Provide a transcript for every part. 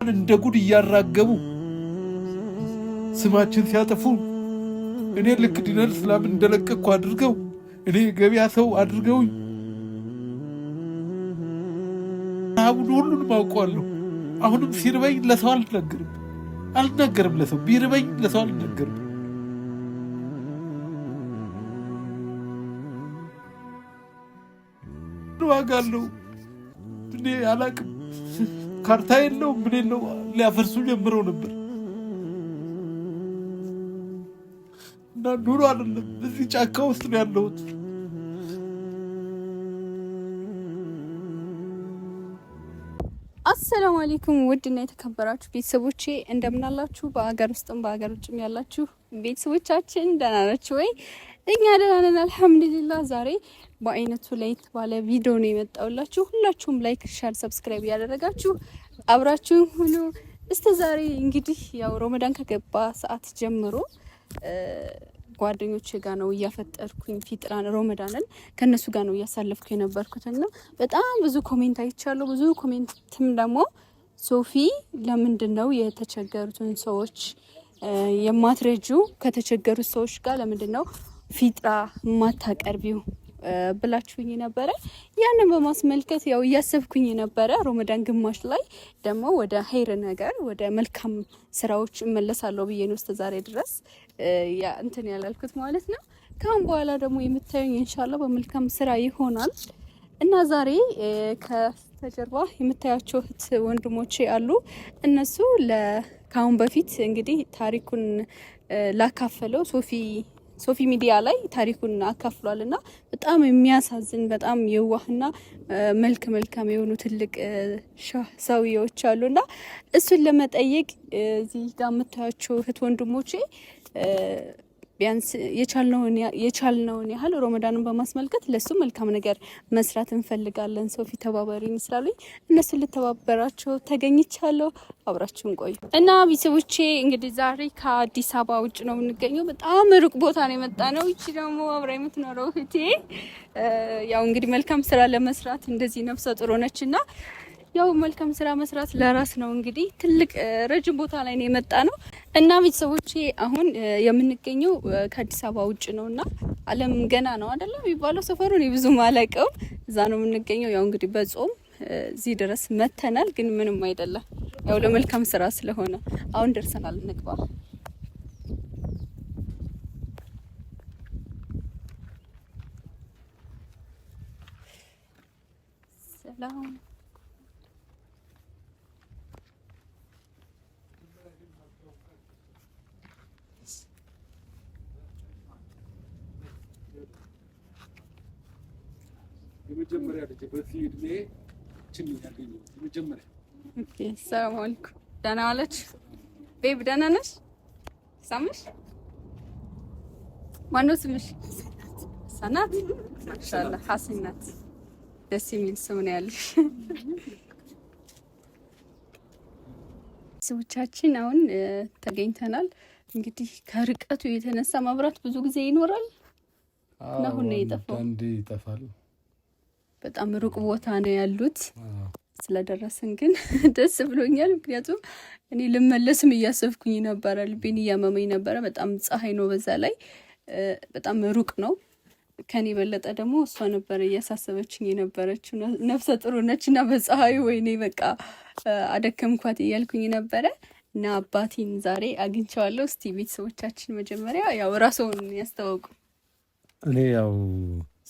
እንደ ጉድ እያራገቡ ስማችን ሲያጠፉ እኔ ልክ ዲነር እስላም እንደለቀቅኩ አድርገው እኔ ገበያ ሰው አድርገውኝ አሁን ሁሉንም አውቀዋለሁ። አሁንም ሲርበኝ ለሰው አልናገርም ለሰው ቢርበኝ ለሰው አልናገርም። ዋጋ አለው። እኔ አላቅም። ካርታ የለው ምን የለው ሊያፈርሱ ጀምረው ነበር እና ኑሮ አይደለም እዚህ ጫካ ውስጥ ነው ያለሁት። አሰላሙ አለይኩም ውድና የተከበራችሁ ቤተሰቦቼ እንደምን አላችሁ? በአገር ውስጥም በአገር ውጭም ያላችሁ ቤተሰቦቻችን ደህና ናችሁ ወይ? እኛ ደህና ነን አልሐምዱሊላህ። ዛሬ በአይነቱ ለየት ባለ ቪዲዮ ነው የመጣሁላችሁ። ሁላችሁም ላይክ፣ ሼር፣ ሰብስክራይብ ያደረጋችሁ አብራችሁን ሁሉ እስከ ዛሬ እንግዲህ ያው ረመዳን ከገባ ሰዓት ጀምሮ ጓደኞቼ ጋር ነው እያፈጠርኩኝ ፊጥራን ረመዳንን ከነሱ ጋር ነው እያሳለፍኩ የነበርኩትና በጣም ብዙ ኮሜንት አይቻለሁ። ብዙ ኮሜንትም ደግሞ ሶፊ ለምንድን ነው የተቸገሩትን ሰዎች የማትረጂው? ከተቸገሩት ሰዎች ጋር ለምንድን ነው ፊጥራ ማታቀርቢው ብላችሁኝ ነበረ። ያንን በማስመልከት ያው እያሰብኩኝ ነበረ። ረመዳን ግማሽ ላይ ደግሞ ወደ ኸይር ነገር ወደ መልካም ስራዎች እመለሳለሁ ብዬ ነው እስከ ዛሬ ድረስ ያ እንትን ያላልኩት ማለት ነው። ካሁን በኋላ ደግሞ የምታዩኝ ኢንሻአላህ በመልካም ስራ ይሆናል እና ዛሬ ከስተጀርባ የምታያቸው እህት ወንድሞቼ አሉ። እነሱ ካሁን በፊት እንግዲህ ታሪኩን ላካፈለው ሶፊ ሚዲያ ላይ ታሪኩን አካፍሏልና በጣም የሚያሳዝን በጣም የዋህና መልካም የሆኑ ትልቅ ሰውዬዎች አሉና እሱን ለመጠየቅ እዚህ ጋር የምታያቸው እህት ወንድሞቼ ቢያንስ የቻልነውን ያህል ረመዳንን በማስመልከት ለሱ መልካም ነገር መስራት እንፈልጋለን። ሶፊ ተባባሪኝ ስላሉኝ እነሱን ልተባበራቸው ተገኝቻለሁ። አብራችሁን ቆዩ እና ቤተሰቦቼ እንግዲህ ዛሬ ከአዲስ አበባ ውጭ ነው የምንገኘው። በጣም ሩቅ ቦታ ነው የመጣ ነው። እቺ ደግሞ አብራ የምትኖረው እህቴ ያው እንግዲህ መልካም ስራ ለመስራት እንደዚህ ነፍሰ ጡር ነችና ያው መልካም ስራ መስራት ለራስ ነው። እንግዲህ ትልቅ ረጅም ቦታ ላይ ነው የመጣ ነው እና ቤተሰቦቼ አሁን የምንገኘው ከአዲስ አበባ ውጭ ነውና አለም ገና ነው አይደለም የሚባለው ሰፈሩ ነው ብዙም አላውቀውም። እዛ ነው የምንገኘው። ያው እንግዲህ በጾም እዚህ ድረስ መተናል፣ ግን ምንም አይደለም። ያው ለመልካም ስራ ስለሆነ አሁን ደርሰናል። እንግባ። ሰላም የመጀመሪያ ልጅ በዚህ እድሜ ችን ያገኘው የመጀመሪያ። ኦኬ ሰላም አለይኩም። ደህና ዋለች ቤብ? ደህና ነሽ? ሳምሽ ማነው ስምሽ? ሰናት። ማሻአላህ ሐሰናት ደስ የሚል ስም ነው ያለሽ። ሰዎቻችን አሁን ተገኝተናል። እንግዲህ ከርቀቱ የተነሳ መብራት ብዙ ጊዜ ይኖራል እና አሁን ነው የጠፋው። አንዴ ይጠፋል። በጣም ሩቅ ቦታ ነው ያሉት። ስለደረስን ግን ደስ ብሎኛል። ምክንያቱም እኔ ልመለስም እያሰብኩኝ ነበረ፣ ልቤን እያመመኝ ነበረ። በጣም ፀሐይ ነው፣ በዛ ላይ በጣም ሩቅ ነው። ከኔ በለጠ ደግሞ እሷ ነበረ እያሳሰበችኝ የነበረችው። ነፍሰ ጥሩ ነችና በፀሐዩ ወይኔ በቃ አደከምኳት እያልኩኝ ነበረ እና አባቴን ዛሬ አግኝቼዋለሁ። እስቲ ቤተሰቦቻችን መጀመሪያ ያው ራስዎን ያስተዋውቁ። እኔ ያው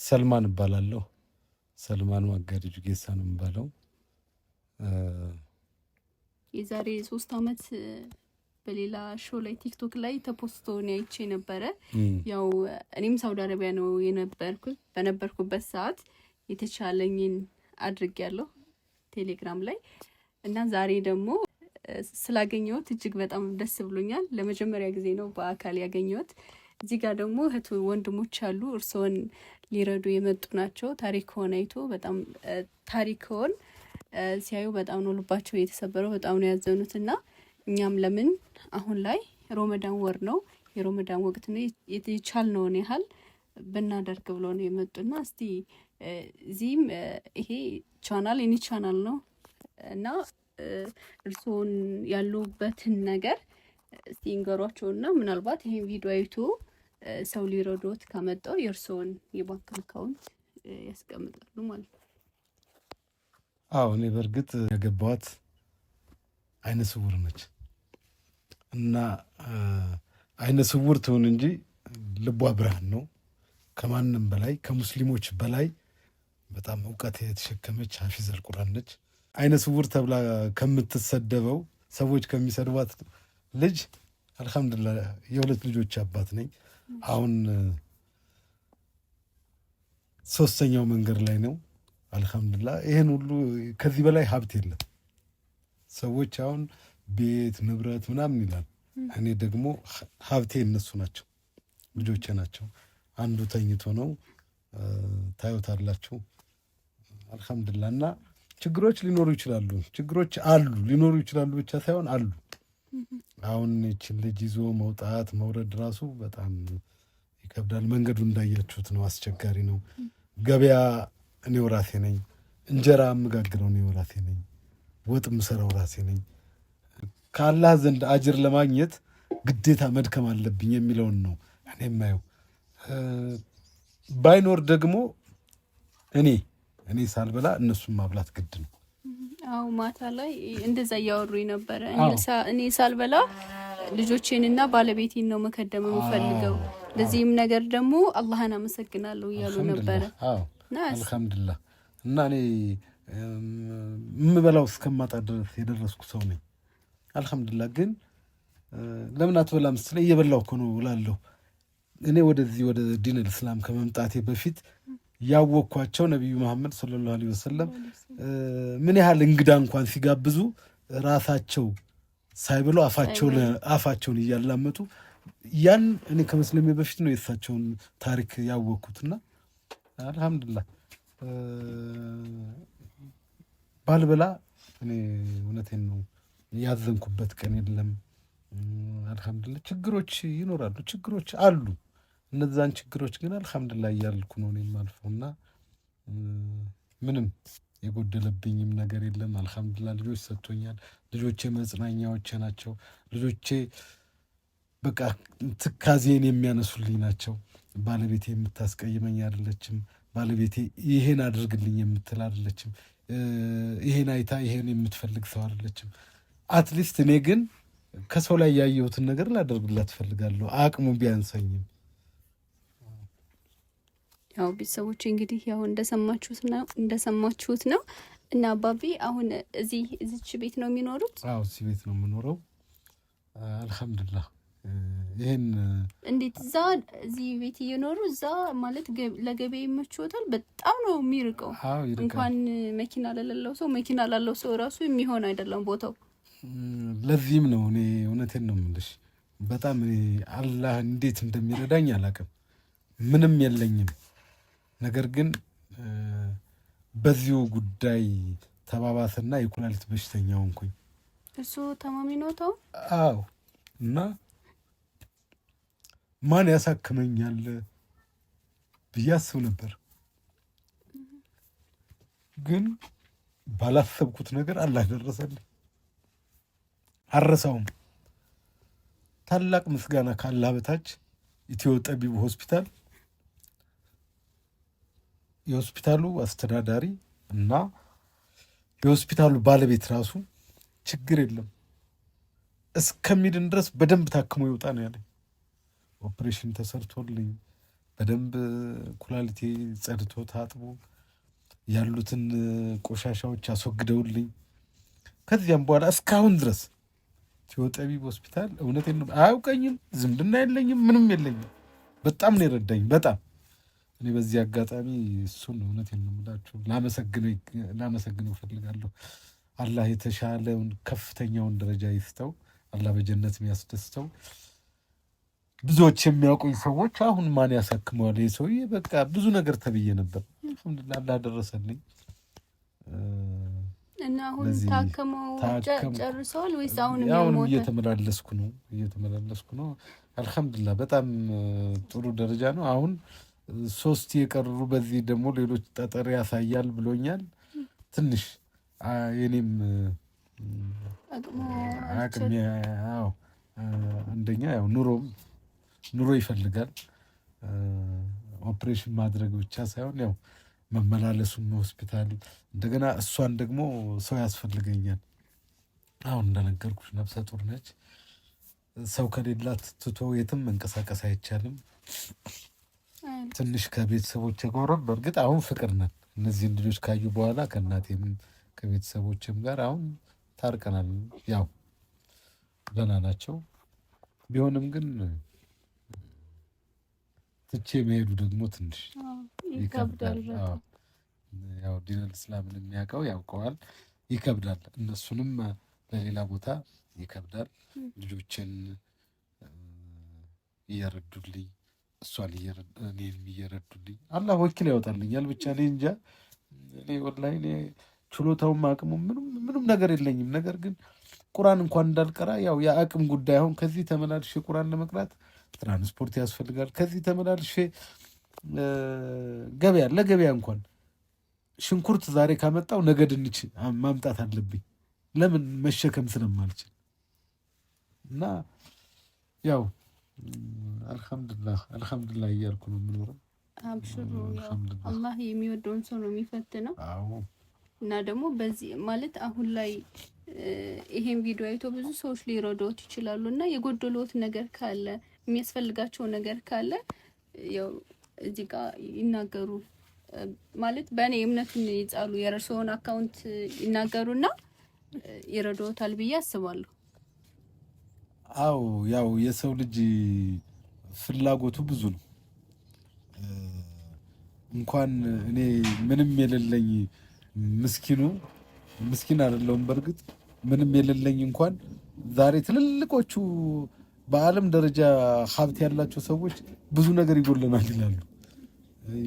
ሰልማን እባላለሁ። ሰልማን ማጋደጅ ጌሳ ነው የምባለው። የዛሬ 3 አመት በሌላ ሾው ላይ ቲክቶክ ላይ ተፖስቶ ነው አይቼ ነበረ። ያው እኔም ሳውዲ አረቢያ ነው በነበርኩበት ሰዓት የተቻለኝን አድርጌያለሁ ቴሌግራም ላይ እና ዛሬ ደግሞ ስላገኘሁት እጅግ በጣም ደስ ብሎኛል። ለመጀመሪያ ጊዜ ነው በአካል ያገኘሁት። እዚህ ጋር ደግሞ እህት ወንድሞች አሉ፣ እርስዎን ሊረዱ የመጡ ናቸው። ታሪክዎን አይቶ በጣም ታሪክዎን ሲያዩ በጣም ነው ልባቸው የተሰበረው፣ በጣም ነው ያዘኑትና እኛም ለምን አሁን ላይ ረመዳን ወር ነው፣ የረመዳን ወቅት ነው፣ የቻልነውን ያህል ብናደርግ ብሎ ነው የመጡና እስቲ እዚህም ይሄ ቻናል የኔ ቻናል ነው እና እርስዎን ያሉበትን ነገር እስቲ ንገሯቸውና ምናልባት ይሄን ቪዲዮ አይቶ ሰው ሊረዶት ካመጣው የእርስዎን የባንክ አካውንት ያስቀምጣሉ ማለት ነው። አዎ እኔ በእርግጥ ያገባኋት አይነ ስውር ነች እና አይነ ስውር ትሁን እንጂ ልቧ ብርሃን ነው። ከማንም በላይ ከሙስሊሞች በላይ በጣም እውቀት የተሸከመች ሐፊዘል ቁርአን ነች። አይነ ስውር ተብላ ከምትሰደበው ሰዎች ከሚሰድቧት ልጅ አልሐምዱሊላህ የሁለት ልጆች አባት ነኝ። አሁን 3ኛው መንገድ ላይ ነው። አልሐምዱሊላህ ይሄን ሁሉ ከዚህ በላይ ሀብት የለም። ሰዎች አሁን ቤት ንብረት ምናምን ይላል። እኔ ደግሞ ሀብቴ እነሱ ናቸው፣ ልጆቼ ናቸው። አንዱ ተኝቶ ነው ታዩታላችሁ። አልሐምዱሊላህ እና ችግሮች ሊኖሩ ይችላሉ፣ ችግሮች አሉ፣ ሊኖሩ ይችላሉ ብቻ ሳይሆን አሉ። አሁን ይህችን ልጅ ይዞ መውጣት መውረድ ራሱ በጣም ይከብዳል። መንገዱ እንዳያችሁት ነው፣ አስቸጋሪ ነው። ገበያ እኔው ራሴ ነኝ፣ እንጀራ የምጋግረው እኔው ራሴ ነኝ፣ ወጥ የምሰራው ራሴ ነኝ። ከአላህ ዘንድ አጅር ለማግኘት ግዴታ መድከም አለብኝ የሚለውን ነው እኔ የማየው። ባይኖር ደግሞ እኔ ሳልበላ እነሱን ማብላት ግድ ነው። አዎ ማታ ላይ እንደዛ እያወሩኝ ነበረ። እኔ ሳልበላ ልጆቼንና ባለቤቴን ነው መከደም የምፈልገው፣ ለዚህም ነገር ደግሞ አላህን አመሰግናለሁ እያሉ ነበረ። አልሐምዱሊላህ እና እኔ የምበላው እስከማጣ ድረስ የደረስኩ ሰው ነኝ። አልሐምዱሊላህ ግን ለምን አትበላም ስትለኝ እየበላሁ እኮ ነው እላለሁ። እኔ ወደዚህ ወደ ዲን እስላም ከመምጣቴ በፊት ያወቅኳቸው ነቢዩ መሐመድ ሰለላሁ ዐለይሂ ወሰለም ምን ያህል እንግዳ እንኳን ሲጋብዙ ራሳቸው ሳይበሉ አፋቸውን እያላመጡ ያን እኔ ከመስለሜ በፊት ነው የእሳቸውን ታሪክ ያወቅኩትና አልሐምዱሊላህ ባልበላ እኔ እውነቴን ነው ያዘንኩበት ቀን የለም። አልሐምዱሊላህ ችግሮች ይኖራሉ፣ ችግሮች አሉ። እነዛን ችግሮች ግን አልሐምዱሊላህ እያልኩ ነው እኔ የማልፈውና ምንም የጎደለብኝም ነገር የለም። አልሐምዱሊላህ ልጆች ሰጥቶኛል። ልጆቼ መጽናኛዎቼ ናቸው። ልጆቼ በቃ ትካዜን የሚያነሱልኝ ናቸው። ባለቤቴ የምታስቀይመኝ አይደለችም። ባለቤቴ ይሄን አድርግልኝ የምትል አይደለችም። ይሄን አይታ ይሄን የምትፈልግ ሰው አይደለችም። አትሊስት እኔ ግን ከሰው ላይ ያየሁትን ነገር ላደርግላት እፈልጋለሁ፣ አቅሙ ቢያንሰኝም። ያው ቤተሰቦች እንግዲህ ያው እንደሰማችሁት ነው እና አባቢ አሁን እዚች ቤት ነው የሚኖሩት? አዎ እዚህ ቤት ነው የምኖረው። አልሐምዱሊላህ። ይሄን እንዴት እዚህ ቤት እየኖሩ እዛ ማለት ለገበያ ይመችዎታል? በጣም ነው የሚርቀው። እንኳን መኪና ለሌለው ሰው መኪና ላለው ሰው ራሱ የሚሆን አይደለም ቦታው። ለዚህም ነው እኔ እውነቴን ነው የምልሽ፣ በጣም እኔ አላህ እንዴት እንደሚረዳኝ አላውቅም። ምንም የለኝም፣ ነገር ግን በዚሁ ጉዳይ ተባባሰና የኩላሊት በሽተኛ ሆንኩኝ። እሱ ታማሚ ነው ተው? አዎ። እና ማን ያሳክመኛል ብዬ አስብ ነበር፣ ግን ባላሰብኩት ነገር አላህ ደረሰልኝ። አረሳውም። ታላቅ ምስጋና ካላህ በታች ኢትዮ ጠቢብ ሆስፒታል የሆስፒታሉ አስተዳዳሪ እና የሆስፒታሉ ባለቤት ራሱ ችግር የለም እስከሚድን ድረስ በደንብ ታክሞ ይወጣ ነው ያለኝ። ኦፕሬሽን ተሰርቶልኝ በደንብ ኩላሊቴ ጸድቶ ታጥቦ ያሉትን ቆሻሻዎች አስወግደውልኝ ከዚያም በኋላ እስካሁን ድረስ ኢትዮ ጠቢብ ሆስፒታል እውነቴን ነው አያውቀኝም፣ ዝምድና የለኝም፣ ምንም የለኝም። በጣም ነው የረዳኝ። በጣም እኔ በዚህ አጋጣሚ እሱን እውነቴን ነው የምላችሁ ላመሰግነው እፈልጋለሁ። አላህ የተሻለውን ከፍተኛውን ደረጃ ይስጠው። አላህ በጀነት የሚያስደስተው። ብዙዎች የሚያውቁኝ ሰዎች አሁን ማን ያሳክመዋል ይሄ ሰውዬ በቃ ብዙ ነገር ተብዬ ነበር። አልሐምዱሊላህ አላህ ደረሰልኝ። እና አሁን ታከመው ጨርሰዋል ወይስ አሁን እየተመላለስኩ ነው? አልሐምዱሊላህ በጣም ጥሩ ደረጃ ነው። አሁን 3 የቀሩ በዚህ ደግሞ ሌሎች ጠጠር ያሳያል ብሎኛል። ትንሽ የኔም አቅም ያው አንደኛ ያው ኑሮ ይፈልጋል። ኦፕሬሽን ማድረግ ብቻ ሳይሆን ያው መመላለሱም ሆስፒታል፣ እንደገና እሷን ደግሞ ሰው ያስፈልገኛል። አሁን እንደነገርኩሽ ነፍሰ ጡር ነች። ሰው ከሌላት ትቶ የትም መንቀሳቀስ አይቻልም። ትንሽ ከቤተሰቦች ጎረም በእርግጥ አሁን ፍቅር ነን። እነዚህን ልጆች ካዩ በኋላ ከእናቴም ከቤተሰቦችም ጋር አሁን ታርቀናል። ያው ደህና ናቸው። ቢሆንም ግን ትቼ መሄዱ ደግሞ ትንሽ ይከብዳል። ያው ዲነል እስላምን የሚያውቀው ያውቀዋል። ይከብዳል። እነሱንም ለሌላ ቦታ ይከብዳል። ልጆችን እየረዱልኝ እሷን እኔን እየረዱልኝ አላህ ወኪል ያወጣልኛል። ብቻ እኔ እንጃ። እኔ ወላሂ እኔ ችሎታውም አቅሙም ምንም ነገር የለኝም። ነገር ግን ቁርአን እንኳን እንዳልቀራ ያው የአቅም ጉዳይ። አሁን ከዚህ ተመላልሼ ቁርአን ለመቅራት ትራንስፖርት ያስፈልጋል። ከዚህ ተመላልሼ ለገበያ እንኳን ሽንኩርት ዛሬ ካመጣው ነገ ድንች ማምጣት አለብኝ። ለምን መሸከም ስለማልችል እና ያው አልሐምዱሊላህ እያልኩ ነው የምኖረው። አብሽሩ። አላህ የሚወደውን ሰው ነው የሚፈትነው። እና ደግሞ በዚህ ማለት አሁን ላይ ይሄን ቪዲዮ አይቶ ብዙ ሰዎች ሊረዱት ይችላሉ። እና የጎደሎት ነገር ካለ የሚያስፈልጋቸው ነገር ካለ ያው እዚህ ጋር ይናገሩ። ማለት በእኔ እምነቱን ይጻሉ፣ የራስዎን አካውንት ይናገሩና ይረዱታል ብዬ አስባለሁ። አው ያው የሰው ልጅ ፍላጎቱ ብዙ ነው። እንኳን እኔ ምንም የሌለኝ ምስኪን አይደለሁም። በእርግጥ ምንም የሌለኝ እንኳን ዛሬ ትልልቆቹ በዓለም ደረጃ ሀብት ያላቸው ሰዎች ብዙ ነገር ይጎለናል ይላሉ።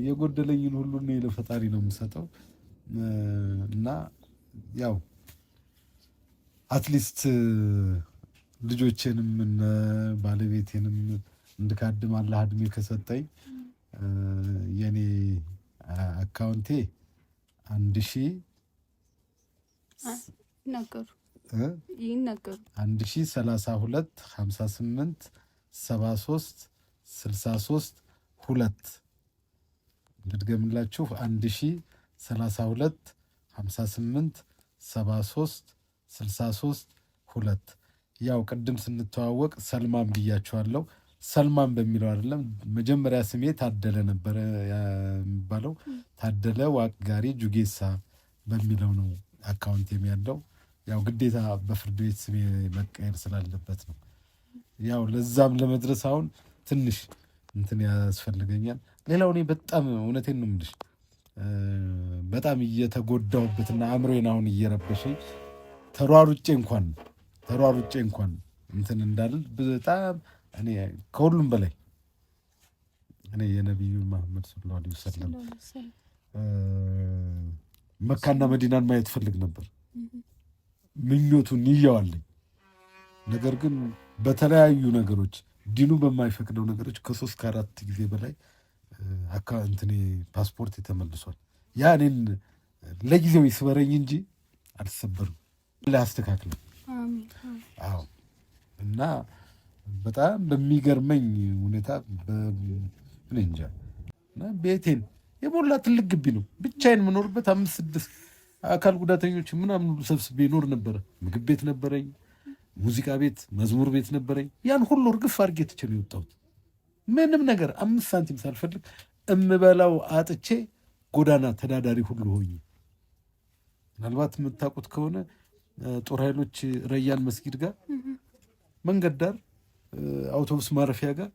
የጎደለኝን ሁሉ እኔ ለፈጣሪ ነው የምሰጠው። እና ያው አትሊስት ልጆቼንም ባለቤቴንም እንድካድም አላህ እድሜ ከሰጠኝ የኔ አካውንቴ 1032 58 73 63 2 ልድገምላችሁ 1032 58 73 63 2 ያው ቅድም ስንተዋወቅ ሰልማን ብያችኋለሁ። ሰልማን በሚለው አይደለም፣ መጀመሪያ ስሜ ታደለ ነበረ የሚባለው። ታደለ ዋቅጋሪ ጁጌሳ በሚለው ነው አካውንት የሚያለው። ያው ግዴታ በፍርድ ቤት ስሜ መቀየር ስላለበት ነው። ያው ለዛም ለመድረስ አሁን ትንሽ እንትን ያስፈልገኛል። ሌላው እኔ በጣም እውነቴን ነው የምልሽ በጣም እየተጎዳሁበትና አእምሮዬን አሁን እየረበሸኝ ተሯሩጬ እንኳን እንትን እንዳልል በጣም እኔ ከሁሉም በላይ እኔ የነቢዩ መሐመድ ሰለላሁ ዐለይሂ ወሰለም መካና መዲናን ማየት ፈልግ ነበር። ምኞቱን ይያዋለኝ። ነገር ግን በተለያዩ ነገሮች ዲኑ በማይፈቅደው ነገሮች ከ3 ከ4 ጊዜ በላይ እንትኔ ፓስፖርት ተመልሷል። ያ እኔን ለጊዜው ይስበረኝ እንጂ አልሰበርም። ላስተካክለው። አዎ። እና በጣም በሚገርመኝ ሁኔታ እኔ እንጃ እና ቤቴን የሞላ ትልቅ ግቢ ነው። ብቻዬን የምኖርበት 5-6 አካል ጉዳተኞች ምናምን ሰብስቤ ኖር ነበረ። ምግብ ቤት ነበረኝ፣ ሙዚቃ ቤት፣ መዝሙር ቤት ነበረኝ። ያን ሁሉ እርግፍ አድርጌ ትቼ ነው የወጣሁት። ምንም ነገር 5 ሳንቲም ሳልፈልግ እምበላው አጥቼ ጎዳና ተዳዳሪ ሁሉ ሆኜ። ምናልባት የምታውቁት ከሆነ ጦር ኃይሎች ረያን መስጊድ ጋር መንገድ ዳር አውቶቡስ ማረፊያ ጋር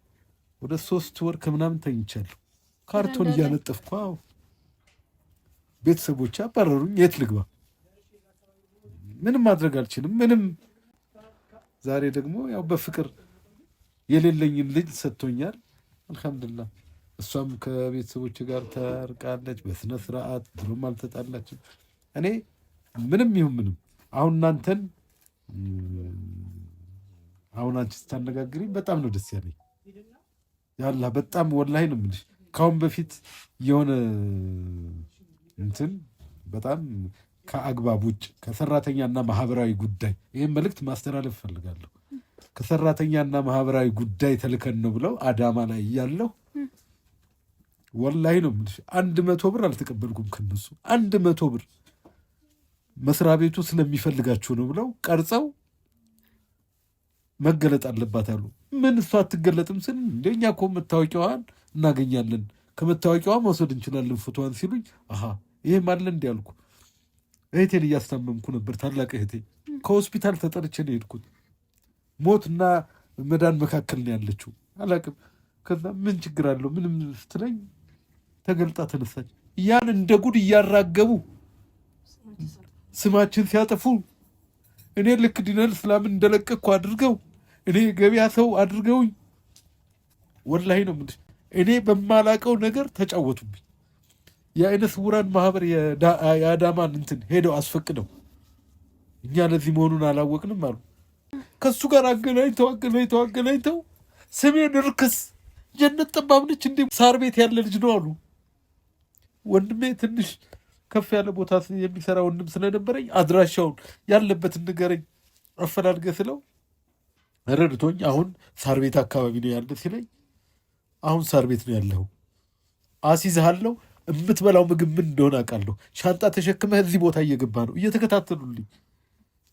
ወደ 3 ወር ከምናምን ተኝቻለሁ። ካርቶን እያነጠፍኩ ቤተሰቦች አባረሩኝ። የት ልግባ? ምንም ማድረግ አልችልም። ምንም። ዛሬ ደግሞ ያው በፍቅር የሌለኝን ልጅ ሰጥቶኛል። አልሐምዱሊላህ። እሷም ከቤተሰቦች ጋር ታርቃለች በስነ ስርዓት። ድሮም አልተጣላችም። እኔ ምንም ይሁን ምንም አሁን እናንተን አሁን አንቺ ስታነጋግሪኝ በጣም ነው ደስ ያለኝ። ያላ በጣም ወላሂ ነው የምልሽ። ካሁን በፊት የሆነ እንትን በጣም ከአግባብ ውጭ ከሰራተኛና ማህበራዊ ጉዳይ ይህን መልእክት ማስተላለፍ እፈልጋለሁ። ከሰራተኛና ማህበራዊ ጉዳይ ተልከን ነው ብለው አዳማ ላይ እያለሁ ወላሂ ነው የምልሽ 100 ብር አልተቀበልኩም ከነሱ 100 ብር መስሪያ ቤቱ ስለሚፈልጋቸው ነው ብለው ቀርጸው መገለጥ አለባት አሉ። ምን እሷ አትገለጥም ስል እንደኛ እኮ መታወቂያዋን እናገኛለን ከመታወቂያዋ መውሰድ እንችላለን ፎቶዋን ሲሉኝ አሃ ይሄ ማለ እንዲያልኩ እህቴን እያስታመምኩ ነበር። ታላቅ እህቴ ከሆስፒታል ተጠርቼ ነው የሄድኩት። ሞትና መዳን መካከል ነው ያለችው አላቅም። ከዛ ምን ችግር አለው ምንም ስትለኝ ተገልጣ ተነሳች። ያን እንደ ጉድ እያራገቡ ስማችን ሲያጠፉ እኔ ልክ ዲነል እስላምን እንደለቀቅኩ አድርገው እኔ ገበያ ሰው አድርገውኝ ወላሂ ነው የምልሽ እኔ በማላቀው ነገር ተጫወቱብኝ። የአይነ ስውራን ማህበር የአዳማን እንትን ሄደው አስፈቅደው እኛ ለዚህ መሆኑን አላወቅንም አሉ። ከሱ ጋር አገናኝተው ስሜን ርክስ ጀነት ጠባብ ነች እንዴ ሳር ቤት ያለ ልጅ ነው አሉ። ወንድሜ ትንሽ ከፍ ያለ ቦታ የሚሰራ ወንድም ስለነበረኝ አድራሻውን ያለበትን ንገረኝ አፈላልገ ስለው ረድቶኝ አሁን ሳር ቤት አካባቢ ነው ያለ ሲለኝ አሁን ሳር ቤት ነው ያለው አሲዝሃለሁ የምትበላው ምግብ ምን እንደሆነ አውቃለሁ ሻንጣ ተሸክመህ እዚህ ቦታ እየገባ ነው እየተከታተሉልኝ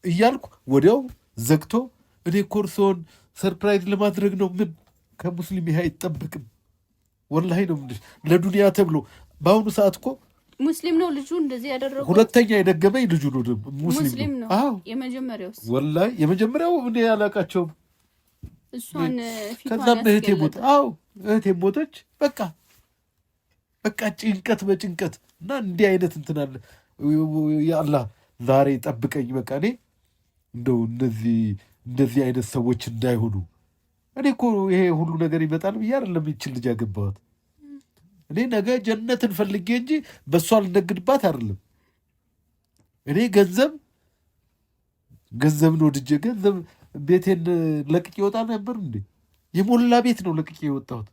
እያልኩ ወዲያው ዘግቶ እኔ ኮርሶን ሰርፕራይዝ ለማድረግ ነው። ምን ከሙስሊም ይሄ አይጠበቅም ወላሂ ነው ምንድን ለዱንያ ተብሎ በአሁኑ ሰዓት እኮ ሙስሊም ነው ልጁ እንደዚህ ያደረገው። ሁለተኛ የደገመኝ ልጁ ነው ሙስሊም ነው። የመጀመሪያውስ ወላሂ የመጀመሪያው እኔ ያላቃቸውም እሷን ከዛም እህቴ ሞት እህቴ ሞተች። በቃ ጭንቀት በጭንቀት እና እንዲህ አይነት እንትን አለ። የአላህ ዛሬ ጠብቀኝ። በቃ እኔ እንደው እንደዚህ አይነት ሰዎች እንዳይሆኑ እኔ እኮ ይሄ ሁሉ ነገር ይመጣል ብዬ አይደለም ይችል ልጅ ያገባኋት። እኔ ነገ ጀነትን ፈልጌ እንጂ በእሷ ልነግድባት አይደለም። እኔ ገንዘብን ወድጄ ገንዘብ ቤቴን ለቅቄ ይወጣ ነበር እንዴ? የሞላ ቤት ነው ለቅቄ የወጣሁት።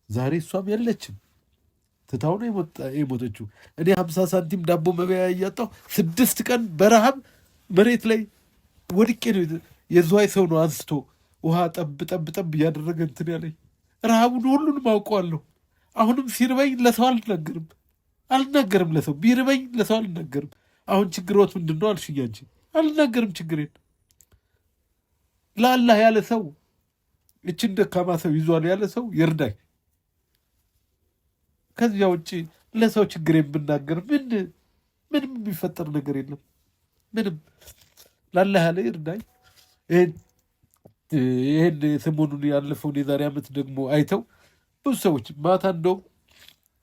ዛሬ እሷም የለችም ትታው ነው የሞተችው። እኔ 50 ሳንቲም ዳቦ መበያ እያጣሁ 6 ቀን በረሃብ መሬት ላይ ወድቄ ነው። የዝዋይ ሰው ነው አንስቶ ውሃ ጠብ እያደረገ እንትን ያለኝ። ረሃቡን ሁሉንም አውቀዋለሁ። አሁንም ሲርበኝ ለሰው አልናገርም ለሰው ቢርበኝ ለሰው አልናገርም። አሁን ችግሮት ምንድን ነው አልሽኝ አንቺ? አልናገርም ችግሬን ለአላህ ያለ ሰው እችን ደካማ ሰው ይዟል ያለ ሰው ይርዳኝ። ከዚያ ውጭ ለሰው ችግሬን ብናገር ምንም የሚፈጠር ነገር የለም። ምንም ለአላህ ያለ ይርዳኝ። ይህን ሰሞኑን ያለፈውን የዛሬ ዓመት ደግሞ አይተው ብዙ ሰዎች ማታ እንደውም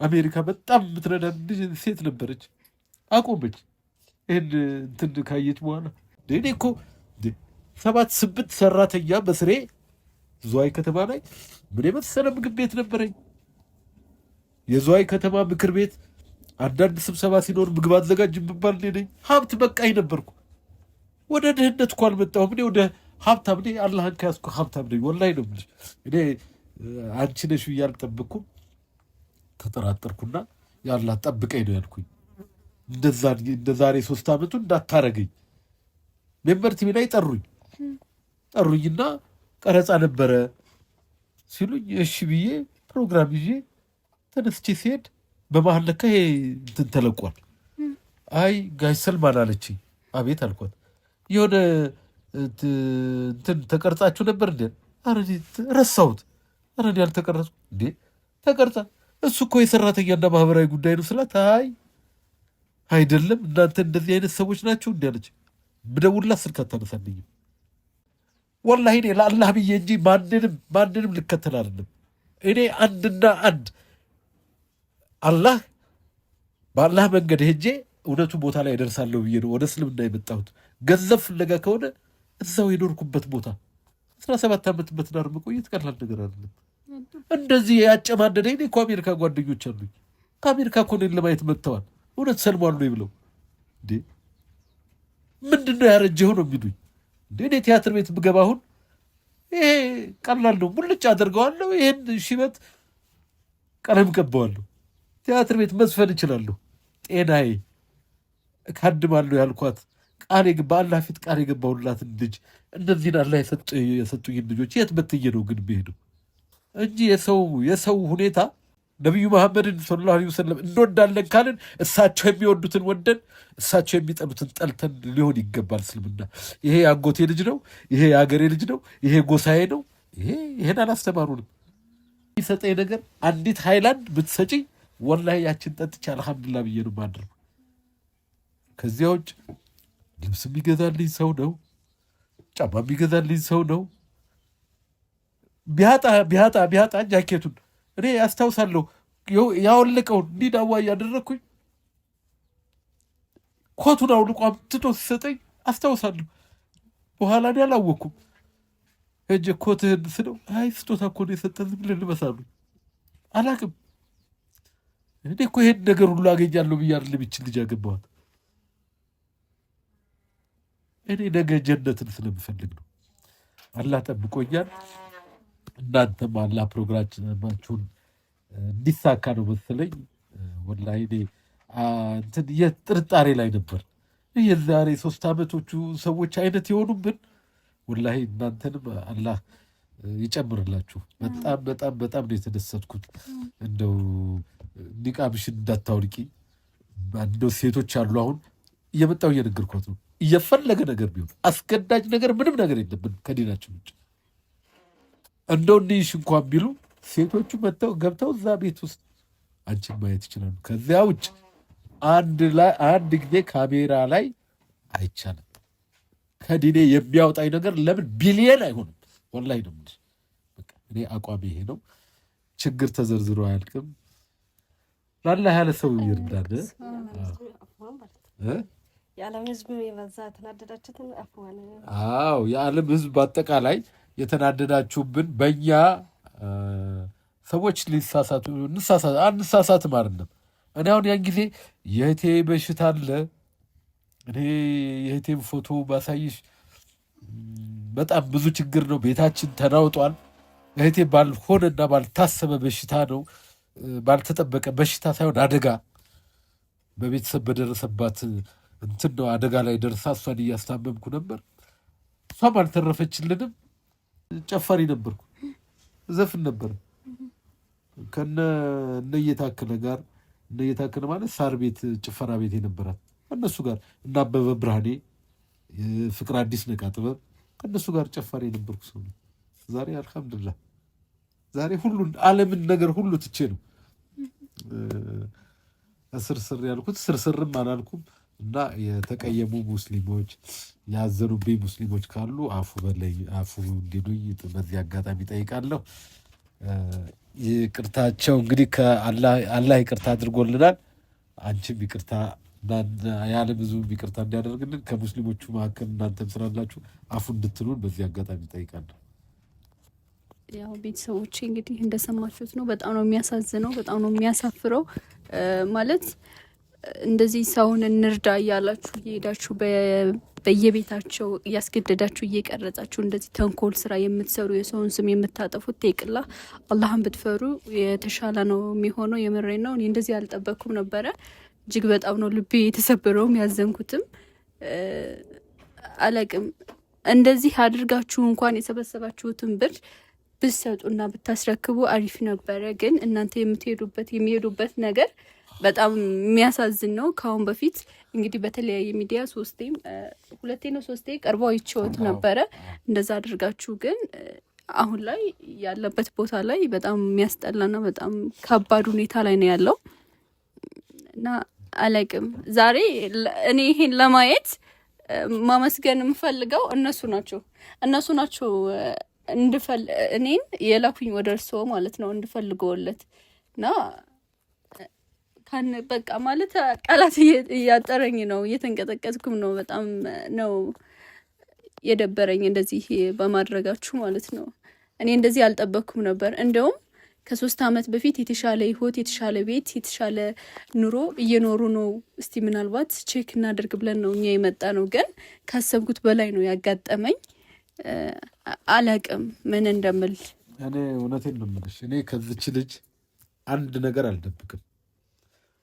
አሜሪካ በጣም የምትረዳ ሴት ነበረች አቆመች። ይህን እንትን ካየች በኋላ እኔ እኮ 7-8 ሰራተኛ በስሬ ዝዋይ ከተማ ላይ ምን የመሰለ ምግብ ቤት ነበረኝ። የዝዋይ ከተማ ምክር ቤት አንዳንድ ስብሰባ ሲኖር ምግብ አዘጋጅ ብባል እኔ ነኝ። ሀብት በቃኝ ነበርኩ። ወደ ድህነት እኮ አልመጣሁም። እኔ ወደ ሀብታም ነኝ። አላህን ከያዝኩ ሀብታም ነኝ። ወላሂ ነው የምልሽ። እኔ አንቺ ነሽ ብዬ አልጠብቅኩም። ተጠራጠርኩና የአላህ ጠብቀኝ ነው ያልኩኝ። እንደ ዛሬ 3 ዓመቱ እንዳታረገኝ ሜምበር ቲቪ ላይ ጠሩኝና ቀረጻ ነበረ ሲሉኝ እሺ ብዬ ፕሮግራም ይዤ ተነስቼ ሲሄድ በመሀል ለካ ይሄ እንትን ተለቋል። አይ ጋሽ ሰልማን አለችኝ። አቤት አልኳት። የሆነ እንትን ተቀርጻችሁ ነበር እንዴ? ኧረ ረሳሁት። ኧረ እኔ አልተቀረጽኩም እንዴ? ተቀርጻ እሱ እኮ የሰራተኛና ማህበራዊ ጉዳይ ነው ስላት፣ አይ አይደለም እናንተ እንደዚህ አይነት ሰዎች ናቸው እንዲ አለች። ብደውልላት ስልክ አታነሳልኝም። ወላሂ እኔ ለአላህ ብዬ እንጂ ማንንም ልከተል አይደለም። እኔ አንድና አንድ አላህ በአላህ መንገድ ሄጄ እውነቱ ቦታ ላይ እደርሳለሁ ብዬ ነው ወደ እስልምና የመጣሁት። ገንዘብ ፍለጋ ከሆነ እዛው የኖርኩበት ቦታ 17 ዓመት በትዳር መቆየት ቀላል ነገር አይደለም። እንደዚህ ያጨማደደኝ እኮ አሜሪካ ጓደኞች አሉኝ። ከአሜሪካ እኮ እኔን ለማየት መጥተዋል። እውነት ሰልሟል ነው ብለው እንዴ ምንድነው ያረጀው ነው የሚሉኝ። እኔ ቲያትር ቤት ብገባ አሁን ይሄ ቀላል ነው፣ ሙልጭ አደርገዋለሁ። ይሄን ሽበት ቀለም ቀባዋለሁ። ቲያትር ቤት መዝፈን እችላለሁ። ጤናዬ ካድማለሁ ያልኳት ቃል በአላህ ፊት ቃል የገባሁላትን ልጅ እነዚህን አላህ የሰጡኝ ልጆች የት በትዬ ነው ግን ብሄደው እንጂ የሰው ሁኔታ ነቢዩ መሐመድን ሰለላሁ ዐለይሂ ወሰለም እንወዳለን ካልን እሳቸው የሚወዱትን ወደን እሳቸው የሚጠሉትን ጠልተን ሊሆን ይገባል። እስልምና ይሄ የአጎቴ ልጅ ነው፣ ይሄ የአገሬ ልጅ ነው፣ ይሄ ጎሳዬ ነው፣ ይሄን አላስተማሩንም። የሚሰጠኝ ነገር አንዲት ሃይላንድ ብትሰጪኝ ወላሂ ያችን ጠጥቼ አልሐምዱሊላህ ብዬ ነው ማድረግ። ከዚያ ውጭ ልብስ የሚገዛልኝ ሰው ነው፣ ጫማ የሚገዛልኝ ሰው ነው። ቢያጣ ጃኬቱን እኔ ያስታውሳለሁ ያወለቀውን እንዲህ ዳዋ እያደረግኩኝ ኮቱን አውልቆ አምጥቶ ሲሰጠኝ አስታውሳለሁ። በኋላ እኔ አላወቅኩም። ሄጄ ኮትህን ስለው አይ ስጦታ እኮ ነው የሰጠን ዝም ብለህ ልበሳሉ አላቅም። እኔ እኮ ይሄን ነገር ሁሉ አገኛለሁ ብዬ አይደለም ይችን ልጅ ያገባኋት። እኔ ነገ ጀነትን ስለምፈልግ ነው። አላህ ጠብቆኛል። እናንተም አላህ ፕሮግራማችሁን እንዲሳካ ነው መሰለኝ። ወላሂ እኔ እንትን የጥርጣሬ ላይ ነበር። የዛሬ 3 ዓመቶቹ ሰዎች አይነት የሆኑብን ወላሂ እናንተንም አላህ ይጨምርላችሁ። በጣም በጣም በጣም ነው የተደሰትኩት። እንደው ኒቃብሽን እንዳታውልቂ እንደው ሴቶች አሉ አሁን እየመጣው እየነገርኳት ነው። እየፈለገ ነገር ቢሆን አስገዳጅ ነገር ምንም ነገር የለብን ከዲናችን ውጭ። እንደው እንዲሽ እንኳን ቢሉ ሴቶቹ መጥተው ገብተው እዛ ቤት ውስጥ አንቺን ማየት ይችላሉ። ከዚያ ውጭ አንድ ጊዜ ካሜራ ላይ አይቻልም። ከዲኔ የሚያወጣኝ ነገር ለምን ቢሊየን አይሆንም? ወላሂ ነው እንጂ በቃ እኔ አቋሚ ይሄ ነው። ችግር ተዘርዝሮ አያልቅም። ላላ ያለ ሰው ይርዳል። የዓለም ሕዝብ የበዛ ተናደዳችሁትን አፍዋን የዓለም ሕዝብ በአጠቃላይ የተናደዳችሁብን በእኛ ሰዎች ሊሳሳቱ አንሳሳትም አይደለም። እኔ አሁን ያን ጊዜ የእህቴ በሽታ አለ እኔ የእህቴም ፎቶ ባሳይሽ በጣም ብዙ ችግር ነው። ቤታችን ተናውጧል። እህቴ ባልሆነና ባልታሰበ በሽታ ነው፣ ባልተጠበቀ በሽታ ሳይሆን አደጋ በቤተሰብ በደረሰባት እንትን ነው አደጋ ላይ ደርሳ እሷን እያስታመምኩ ነበር። እሷም አልተረፈችልንም። ጨፋሪ ነበርኩ፣ ዘፍን ነበር እነየታከለ ጋር። እነየታከለ ማለት ሳር ቤት ጭፈራ ቤት የነበራት ከእነሱ ጋር እና አበበ ብርሃኔ፣ ፍቅር አዲስ ነቃ ጥበብ ከእነሱ ጋር ጨፋሪ የነበርኩ ሰው ነው። ዛሬ አልሐምዱሊላህ ዛሬ ሁሉን ዓለምን ነገር ሁሉ ትቼ ነው ስርስር ያልኩት። ስርስርም አላልኩም። እና የተቀየሙ ሙስሊሞች ያዘኑብኝ ሙስሊሞች ካሉ አፉ እንዲሉኝ በዚህ አጋጣሚ ጠይቃለሁ። ይቅርታቸው እንግዲህ አላህ ይቅርታ አድርጎልናል። አንቺም ይቅርታ ያለ ብዙ ይቅርታ እንዲያደርግልን ከሙስሊሞቹ መካከል እናንተም ስላላችሁ አፉ እንድትሉን በዚህ አጋጣሚ ጠይቃለሁ። ያው ቤተሰቦቼ እንግዲህ እንደሰማችሁት ነው። በጣም ነው የሚያሳዝነው፣ በጣም ነው የሚያሳፍረው። ማለት እንደዚህ ሰውን እንርዳ እያላችሁ እየሄዳችሁ በየቤታቸው እያስገደዳችሁ እየቀረጻችሁ እንደዚህ ተንኮል ስራ የምትሰሩ የሰውን ስም የምታጠፉት ቴቅላ አላህን ብትፈሩ የተሻለ ነው የሚሆነው። የምሬ ነው። እኔ እንደዚህ አልጠበኩም ነበረ። እጅግ በጣም ነው ልቤ የተሰበረውም ያዘንኩትም። አለቅም እንደዚህ አድርጋችሁ እንኳን የሰበሰባችሁትን ብር ብትሰጡና ብታስረክቡ አሪፍ ነበረ። ግን እናንተ የሚሄዱበት ነገር በጣም የሚያሳዝን ነው። ከአሁን በፊት እንግዲህ በተለያየ ሚዲያ 2-3 ቀርበው አይቼዎት ነበረ። እንደዛ አድርጋችሁ ግን አሁን ላይ ያለበት ቦታ ላይ በጣም የሚያስጠላና በጣም ከባድ ሁኔታ ላይ ነው ያለው እና አለቅም ዛሬ እኔ ይሄን ለማየት ማመስገን የምፈልገው እነሱ ናቸው እኔን የላኩኝ ወደ እርስዎ ማለት ነው እንድፈልገውለት እና በቃ ማለት ቃላት እያጠረኝ ነው፣ እየተንቀጠቀጥኩም ነው። በጣም ነው የደበረኝ እንደዚህ በማድረጋችሁ ማለት ነው። እኔ እንደዚህ አልጠበቅኩም ነበር። እንደውም ከ3 ዓመት በፊት የተሻለ ህይወት፣ የተሻለ ቤት፣ የተሻለ ኑሮ እየኖሩ ነው። እስቲ ምናልባት ቼክ እናደርግ ብለን ነው እኛ የመጣ ነው። ግን ካሰብኩት በላይ ነው ያጋጠመኝ። አላቅም ምን እንደምል። እኔ እውነቴን ነው የምልሽ። እኔ ከዚች ልጅ አንድ ነገር አልደብቅም።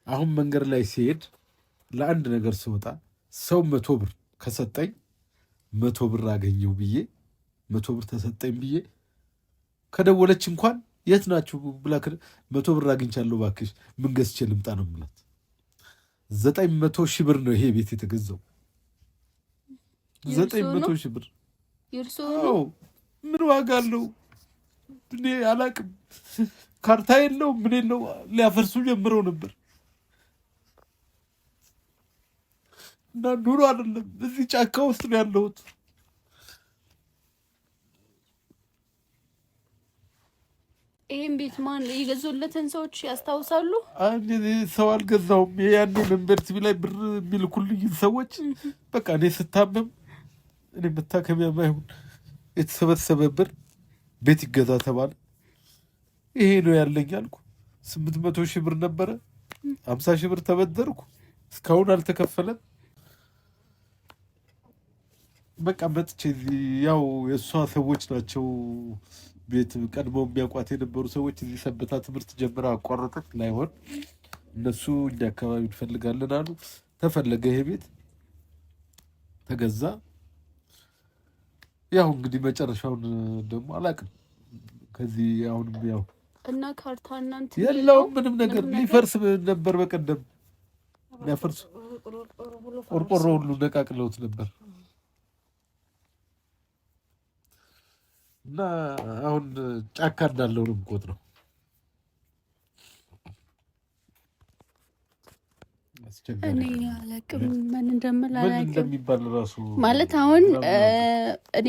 አሁን መንገድ ላይ ሲሄድ ለአንድ ነገር ስወጣ ሰው 100 ብር ከሰጠኝ 100 ብር አገኘው ብዬ 100 ብር ተሰጠኝ ብዬ ከደወለች እንኳን የት ናችሁ ብላ 100 ብር አግኝቻለሁ እባክሽ ምን ገዝቼ ልምጣ ነው የምላት። 900 ሺህ ብር ነው ይሄ ቤት የተገዛው። 900 ሺህ ብር ይርሶ ምን ዋጋ አለው? እኔ አላቅም። ካርታ የለው ምን የለው ሊያፈርሱ ጀምረው ነበር። እና ኑሮ አይደለም እዚህ ጫካ ውስጥ ነው ያለሁት። ይሄን ቤት ማን የገዙለትን ሰዎች ያስታውሳሉ? ሰው አልገዛውም። ያኔ ዩኒቨርሲቲ ላይ ብር የሚልኩልኝ ሰዎች በቃ እኔ ስታመም እኔ መታከሚያ ማይሆን የተሰበሰበ ብር ቤት ይገዛ ተባለ። ይሄ ነው ያለኝ አልኩ። 800 ሺህ ብር ነበረ። 50 ሺህ ብር ተበደርኩ። እስካሁን አልተከፈለም። በቃ መጥቼ ያው የእሷ ሰዎች ናቸው ቤት ቀድመው የሚያውቋት የነበሩ ሰዎች እዚህ ሰበታ ትምህርት ጀምራ አቋረጠች። ላይሆን እነሱ እኛ አካባቢ እንፈልጋለን አሉ። ተፈለገ። ይሄ ቤት ተገዛ። ያው እንግዲህ መጨረሻውን ደግሞ አላውቅም። ከዚህ አሁንም ያው እና ካርታ እናንተ የለውም ምንም ነገር ሊፈርስ ነበር። በቀደም ሊያፈርሱ ቆርቆሮ ሁሉ ነቃቅለውት ነበር። እና አሁን ጫካ እንዳለው ነው የምቆጥረው። እኔ አላቅም ምን እንደሚባል ራሱ ማለት አሁን እኔ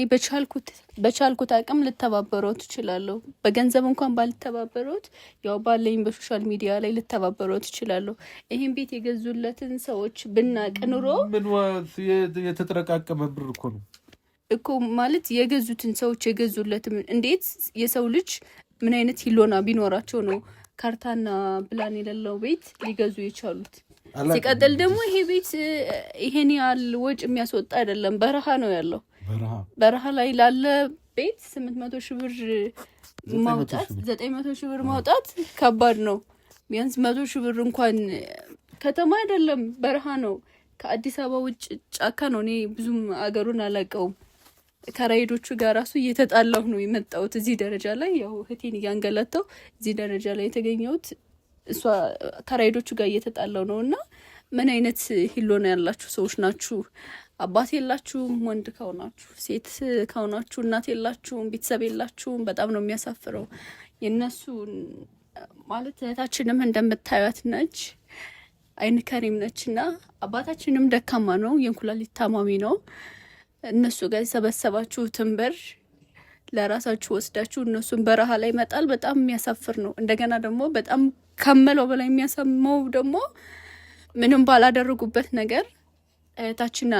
በቻልኩት አቅም ልተባበረው ትችላለሁ። በገንዘብ እንኳን ባልተባበረውት ያው ባለኝ በሶሻል ሚዲያ ላይ ልተባበረው ትችላለሁ። ይሄን ቤት የገዙለትን ሰዎች ብናቅ ኑሮ ምን የተጠረቃቀመ ብር እኮ ነው እኮ ማለት የገዙትን ሰዎች የገዙለትም እንዴት የሰው ልጅ ምን አይነት ሂሎና ቢኖራቸው ነው ካርታና ፕላን የሌለው ቤት ሊገዙ የቻሉት? ሲቀጥል ደግሞ ይሄ ቤት ይሄን ያህል ወጭ የሚያስወጣ አይደለም። በረሃ ነው ያለው። በረሃ ላይ ላለ ቤት 800 ሺህ ብር ማውጣት 900 ሺህ ብር ማውጣት ከባድ ነው። ቢያንስ 100 ሺህ ብር እንኳን ከተማ አይደለም በረሃ ነው። ከአዲስ አበባ ውጭ ጫካ ነው። እኔ ብዙም አገሩን አላውቀውም። ከራይዶቹ ጋር ራሱ እየተጣላሁ ነው የመጣሁት እዚህ ደረጃ ላይ። ያው እህቴን እያንገላታው እዚህ ደረጃ ላይ የተገኘሁት እሷ ከራይዶቹ ጋር እየተጣላሁ ነው። እና ምን አይነት ሂሎና ያላችሁ ሰዎች ናችሁ? አባት የላችሁም፣ ወንድ ከሆናችሁ፣ ሴት ከሆናችሁ እናት የላችሁም፣ ቤተሰብ የላችሁም። በጣም ነው የሚያሳፍረው። የነሱ ማለት እህታችንም እንደምታዩት ነች፣ አይን ከሪም ነች እና አባታችንም ደካማ ነው፣ የእንኩላሊት ታማሚ ነው። እነሱ ጋር የሰበሰባችሁትን ብር ለራሳችሁ ወስዳችሁ እነሱን በረሃ ላይ መጣል በጣም የሚያሳፍር ነው። እንደገና ደግሞ በጣም ከመለው በላይ የሚያሰማው ደግሞ ምንም ባላደረጉበት ነገር እህታችና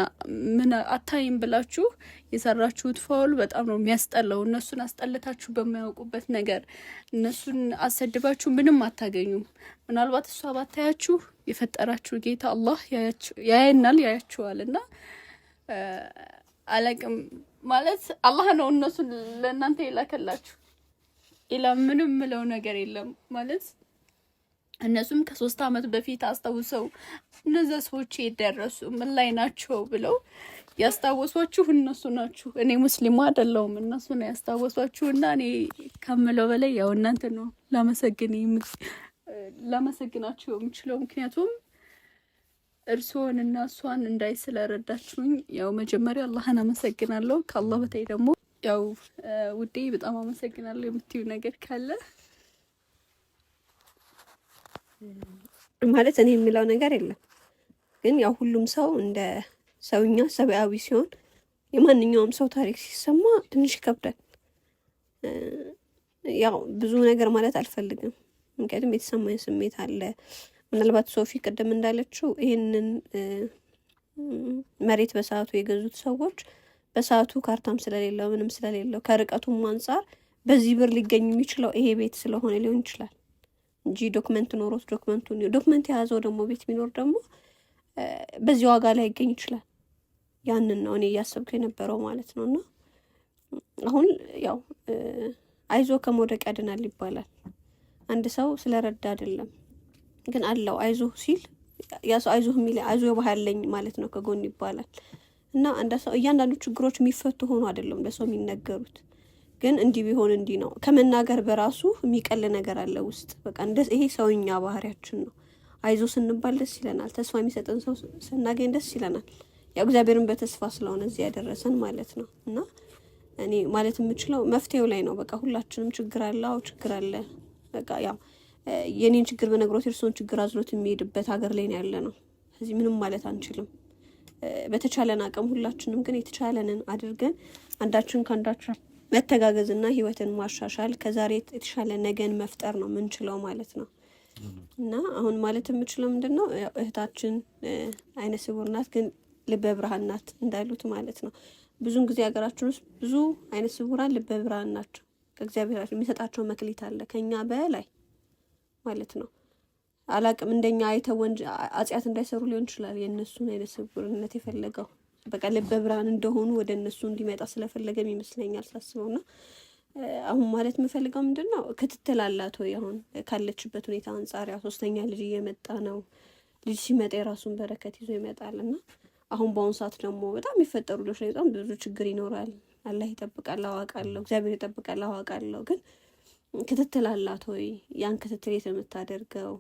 ምን አታይም ብላችሁ የሰራችሁት ፋውል በጣም ነው የሚያስጠላው። እነሱን አስጠልታችሁ በማያውቁበት ነገር እነሱን አሰድባችሁ ምንም አታገኙም። ምናልባት እሷ ባታያችሁ የፈጠራችሁ ጌታ አላህ ያየናል፣ ያያችኋል። እና አላቅም ማለት አላህ ነው እነሱን ለእናንተ የላከላችሁ። ሌላ ምንም ምለው ነገር የለም ማለት እነሱም ከ3 አመት በፊት አስታውሰው እነዛ ሰዎች የደረሱ ምን ላይ ናቸው ብለው ያስታወሷችሁ እነሱ ናችሁ። እኔ ሙስሊሙ አይደለሁም፣ እነሱ ነው ያስታወሷችሁ። እና እኔ ከምለው በላይ ያው እናንተ ነው ላመሰግናችሁ የምችለው። ምክንያቱም እርስዎን እና እሷን እንዳይ ስለረዳችሁኝ ያው መጀመሪያ አላህን አመሰግናለሁ። ከአላህ በታይ ደግሞ ያው ውዴ በጣም አመሰግናለሁ። የምትዩ ነገር ካለ ማለት እኔ የሚለው ነገር የለም፣ ግን ያው ሁሉም ሰው እንደ ሰውኛ ሰብአዊ ሲሆን የማንኛውም ሰው ታሪክ ሲሰማ ትንሽ ይከብዳል። ያው ብዙ ነገር ማለት አልፈልግም፣ ምክንያቱም የተሰማኝ ስሜት አለ። ምናልባት ሶፊ ቅድም እንዳለችው ይህንን መሬት በሰዓቱ የገዙት ሰዎች በሰዓቱ ካርታም ስለሌለው ምንም ስለሌለው ከርቀቱም አንጻር በዚህ ብር ሊገኝ የሚችለው ይሄ ቤት ስለሆነ ሊሆን ይችላል እንጂ ዶክመንት ኖሮት ዶክመንት የያዘው ደግሞ ቤት ቢኖር ደግሞ በዚህ ዋጋ ላይ ይገኝ ይችላል። ያንን ነው እኔ እያሰብኩ የነበረው ማለት ነው። እና አሁን ያው አይዞ ከመውደቅ ያድናል ይባላል። አንድ ሰው ስለረዳ አይደለም ግን አለው አይዞ ሲል ያ ሰው አይዞህ የሚል አይዞህ ባህለኝ ማለት ነው ከጎን ይባላል። እና እንደ ሰው እያንዳንዱ ችግሮች የሚፈቱ ሆኖ አይደለም ለሰው የሚነገሩት። ግን እንዲህ ቢሆን እንዲህ ነው ከመናገር በራሱ የሚቀል ነገር አለ ውስጥ። በቃ ይሄ ሰውኛ ባህሪያችን ነው። አይዞ ስንባል ደስ ይለናል። ተስፋ የሚሰጠን ሰው ስናገኝ ደስ ይለናል። ያው እግዚአብሔርን በተስፋ ስለሆነ እዚህ ያደረሰን ማለት ነው። እና እኔ ማለት የምችለው መፍትሄው ላይ ነው። በቃ ሁላችንም ችግር አለ። አዎ ችግር አለ። በቃ ያው የኔን ችግር በነግሮት የእርሶን ችግር አዝሎት የሚሄድበት ሀገር ላይ ነው ያለ ነው። እዚህ ምንም ማለት አንችልም። በተቻለን አቅም ሁላችንም ግን የተቻለንን አድርገን አንዳችን ከአንዳችን መተጋገዝና ህይወትን ማሻሻል ከዛሬ የተሻለ ነገን መፍጠር ነው ምንችለው ማለት ነው። እና አሁን ማለት የምችለው ምንድነው እህታችን አይነ ስውር ናት፣ ግን ልበ ብርሃን ናት እንዳሉት ማለት ነው። ብዙን ጊዜ ሀገራችን ውስጥ ብዙ አይነ ስውራን ልበ ብርሃን ናቸው። ከእግዚአብሔር የሚሰጣቸው መክሊት አለ ከኛ በላይ ማለት ነው። አላቅም እንደኛ አይተው አጽያት እንዳይሰሩ ሊሆን ይችላል የእነሱን አይነ ስውርነት የፈለገው። በቃ ልበ ብርሃን እንደሆኑ ወደ እነሱ እንዲመጣ ስለፈለገም ይመስለኛል ሳስበውና አሁን ማለት የምፈልገው ምንድነው ክትትል አላት ወይ? አሁን ካለችበት ሁኔታ አንጻር ያው 3ኛ ልጅ እየመጣ ነው። ልጅ ሲመጣ የራሱን በረከት ይዞ ይመጣልና አሁን በአሁኑ ሰዓት ደግሞ በጣም የሚፈጠሩ ልጆች ላይ በጣም ብዙ ችግር ይኖራል። አላህ ይጠብቃል አዋቃለሁ፣ እግዚአብሔር ይጠብቃል አዋቃለሁ። ግን ክትትል አላት ወይ? ያን ክትትል የት የምታደርገው?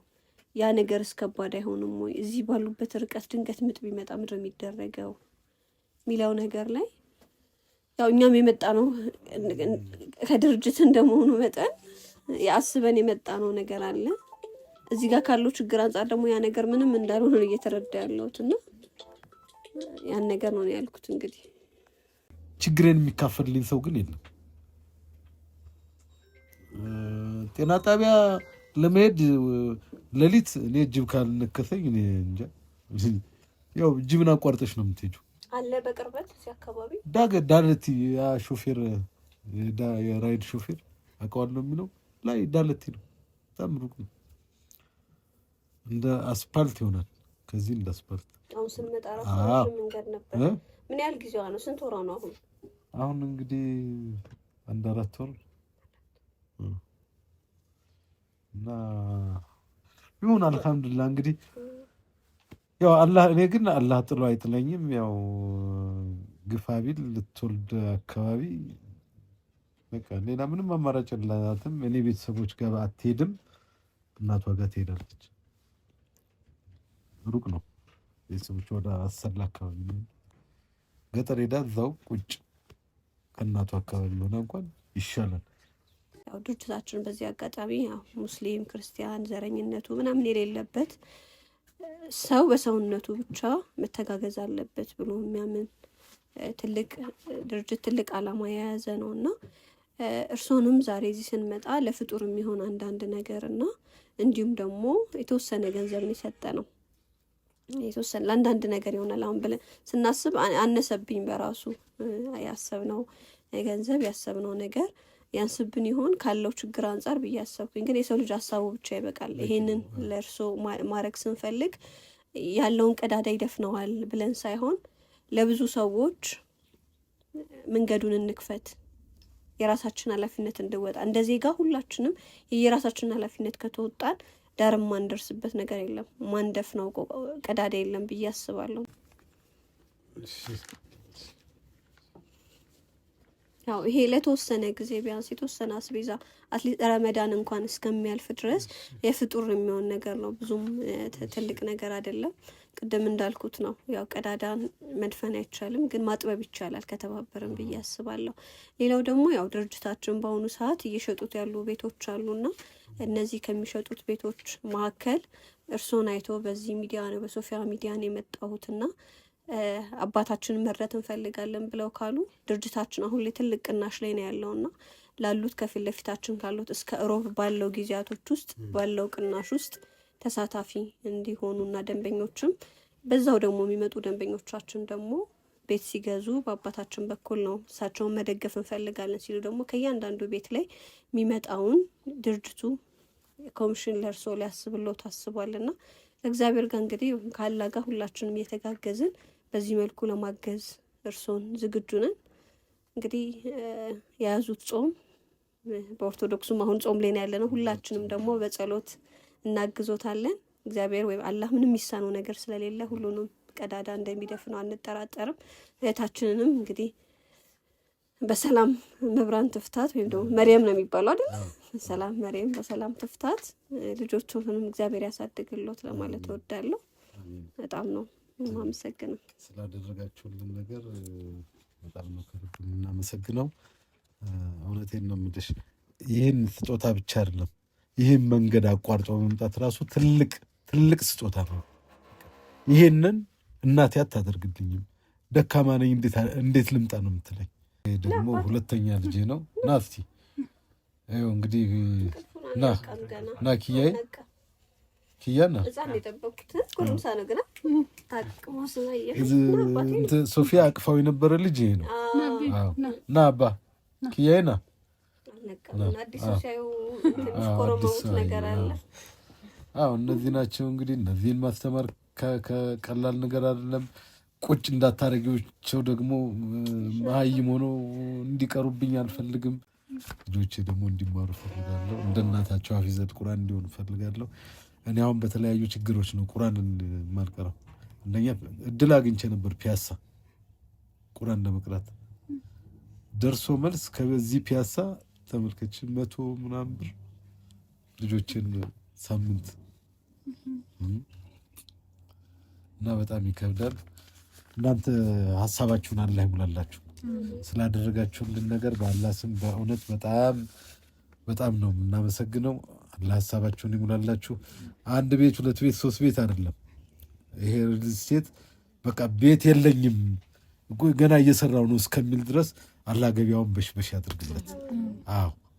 ያ ነገር እስከባድ አይሆንም ወይ? እዚህ ባሉበት ርቀት ድንገት ምጥ ቢመጣ ምድር የሚደረገው ሚለው ነገር ላይ ያው እኛም የመጣ ነው ከድርጅት እንደመሆኑ መጠን ያስበን የመጣ ነው ነገር አለ። እዚህ ጋር ካለው ችግር አንጻር ደግሞ ያ ነገር ምንም እንዳልሆነ ነው እየተረዳ ያለሁትና ያን ነገር ነው ያልኩት። እንግዲህ ችግሬን የሚካፈልልኝ ሰው ግን የለም። ጤና ጣቢያ ለመሄድ ሌሊት እኔ ጅብ ካልነከሰኝ እኔ እንጃ። ያው ጅብን አቋርጠሽ ነው የምትሄጂው አለ በቅርበት እዚህ አካባቢ ዳለቲ ያ ሾፌር የራይድ ሾፌር አውቀዋለሁ የሚለው ላይ ዳለቲ ነው። በጣም ሩቅ ነው። እንደ አስፓልት ይሆናል ከዚህ እንደ አስፓልት። አሁን ስንመጣ ራሱ መንገድ ነበር። ምን ያህል ጊዜዋ ነው? ስንት ወራ ነው አሁን? አሁን እንግዲህ 1-4 ወር እና ይሁን አልሐምዱሊላህ። እንግዲህ ያው አላህ እኔ ግን አላህ ጥሎ አይጥለኝም። ያው ግፋ ቢል ልትወልድ አካባቢ በቃ ሌላ ምንም አማራጭ የላትም። እኔ ቤተሰቦች ጋር አትሄድም፣ እናቷ ጋር ትሄዳለች። ሩቅ ነው ቤተሰቦች ወደ አሰላ አካባቢ ነው። ገጠር ሄዳ እዛው ቁጭ ከእናቷ አካባቢ ሆነ እንኳን ይሻላል። ያው ድርጅታችን በዚህ አጋጣሚ ያው ሙስሊም ክርስቲያን ዘረኝነቱ ምናምን የሌለበት ሰው በሰውነቱ ብቻ መተጋገዝ አለበት ብሎ የሚያምን ትልቅ ድርጅት ትልቅ ዓላማ የያዘ ነው እና እርሶንም ዛሬ እዚህ ስንመጣ ለፍጡር የሚሆን አንዳንድ ነገር እና እንዲሁም ደግሞ የተወሰነ ገንዘብን የሰጠ ነው። የተወሰነ ለአንዳንድ ነገር ይሆናል። አሁን ብለን ስናስብ አነሰብኝ በራሱ ያሰብነው ገንዘብ ያሰብነው ነገር ያንስብን ይሆን ካለው ችግር አንጻር ብዬ አሰብኩኝ። ግን የሰው ልጅ ሀሳቡ ብቻ ይበቃል። ይሄንን ለእርሶ ማድረግ ስንፈልግ ያለውን ቀዳዳ ይደፍነዋል ብለን ሳይሆን ለብዙ ሰዎች መንገዱን እንክፈት፣ የራሳችን ኃላፊነት እንድወጣ እንደ ዜጋ ሁላችንም የራሳችን ኃላፊነት ከተወጣን ዳርም ማንደርስበት ነገር የለም፣ ማንደፍነው ቀዳዳ የለም ብዬ አስባለሁ። ያው ይሄ ለተወሰነ ጊዜ ቢያንስ የተወሰነ አስቤዛ አትሊስት ረመዳን እንኳን እስከሚያልፍ ድረስ የፍጡር የሚሆን ነገር ነው። ብዙም ትልቅ ነገር አይደለም። ቅድም እንዳልኩት ነው ያው ቀዳዳን መድፈን አይቻልም፣ ግን ማጥበብ ይቻላል ከተባበርን ብዬ አስባለሁ። ሌላው ደግሞ ያው ድርጅታችን በአሁኑ ሰዓት እየሸጡት ያሉ ቤቶች አሉና እነዚህ ከሚሸጡት ቤቶች መካከል እርሶን አይቶ በዚህ ሚዲያ ነው በሶፊያ ሚዲያ ነው የመጣሁትና አባታችንን መርዳት እንፈልጋለን ብለው ካሉ ድርጅታችን አሁን ላይ ትልቅ ቅናሽ ላይ ነው ያለውና ላሉት ከፊት ለፊታችን ካሉት እስከ ሮብ ባለው ጊዜያቶች ውስጥ ባለው ቅናሽ ውስጥ ተሳታፊ እንዲሆኑና ደንበኞችም በዛው ደግሞ የሚመጡ ደንበኞቻችን ደግሞ ቤት ሲገዙ በአባታችን በኩል ነው እሳቸውን መደገፍ እንፈልጋለን ሲሉ ደግሞ ከእያንዳንዱ ቤት ላይ የሚመጣውን ድርጅቱ ኮሚሽን ለእርሶ ሊያስብለው ታስቧልና እግዚአብሔር ጋር እንግዲህ ካላ ጋር ሁላችንም እየተጋገዝን በዚህ መልኩ ለማገዝ እርሶን ዝግጁ ነን። እንግዲህ የያዙት ጾም በኦርቶዶክሱም አሁን ጾም ላይ ያለ ነው። ሁላችንም ደግሞ በጸሎት እናግዞታለን። እግዚአብሔር ወይም አላህ ምንም የሚሳነው ነገር ስለሌለ ሁሉንም ቀዳዳ እንደሚደፍነው አንጠራጠርም። እህታችንንም እንግዲህ በሰላም መብራን ትፍታት፣ ወይም ደግሞ መርየም ነው የሚባለው አይደል? ሰላም መርየም በሰላም ትፍታት፣ ልጆቹንም እግዚአብሔር ያሳድግሎት ለማለት እወዳለሁ። በጣም ነው የማመሰግነው ስላደረጋችሁልን ነገር በጣም ነው ከልብ የምናመሰግነው። እውነቴን ነው የምልሽ። ይህን ስጦታ ብቻ አይደለም ይህን መንገድ አቋርጦ መምጣት ራሱ ትልቅ ስጦታ ነው። ይሄንን እናቴ አታደርግልኝም፣ ደካማ ነኝ እንዴት ልምጣ ነው የምትለኝ። ደግሞ ሁለተኛ ልጄ ነው። ና እስቲ ይኸው እንግዲህ ና ኪያና ሶፊያ አቅፋው የነበረ ልጅ ይሄ ነው። ና አባ ኪያዬ ና። እነዚህ ናቸው እንግዲህ። እነዚህን ማስተማር ከቀላል ነገር አይደለም። ቁጭ እንዳታረጊዎቸው ደግሞ መሀይም ሆኖ እንዲቀሩብኝ አልፈልግም። ልጆቼ ደግሞ እንዲማሩ ፈልጋለሁ። እንደ እናታቸው ሐፊዘት ቁርአን እንዲሆኑ ፈልጋለሁ። እኔ አሁን በተለያዩ ችግሮች ነው ቁርአን የማልቀረው። አንደኛ እድል አግኝቼ ነበር ፒያሳ ቁርአን ለመቅራት ደርሶ መልስ ከዚህ ፒያሳ ተመልከች 100 ምናምን ብር ልጆችን ሳምንት እና በጣም ይከብዳል። እናንተ ሀሳባችሁን አላህ ይሙላላችሁ። ስላደረጋችሁልን ነገር በአላህ ስም በእውነት በጣም ነው የምናመሰግነው። አላህ ሀሳባችሁን ይሙላላችሁ። 1 ቤት 2 ቤት 3 ቤት አይደለም ይሄ ሪል ስቴት በቃ ቤት የለኝም ገና እየሰራው ነው እስከሚል ድረስ አላህ ገበያውን በሽበሽ ያድርግለት።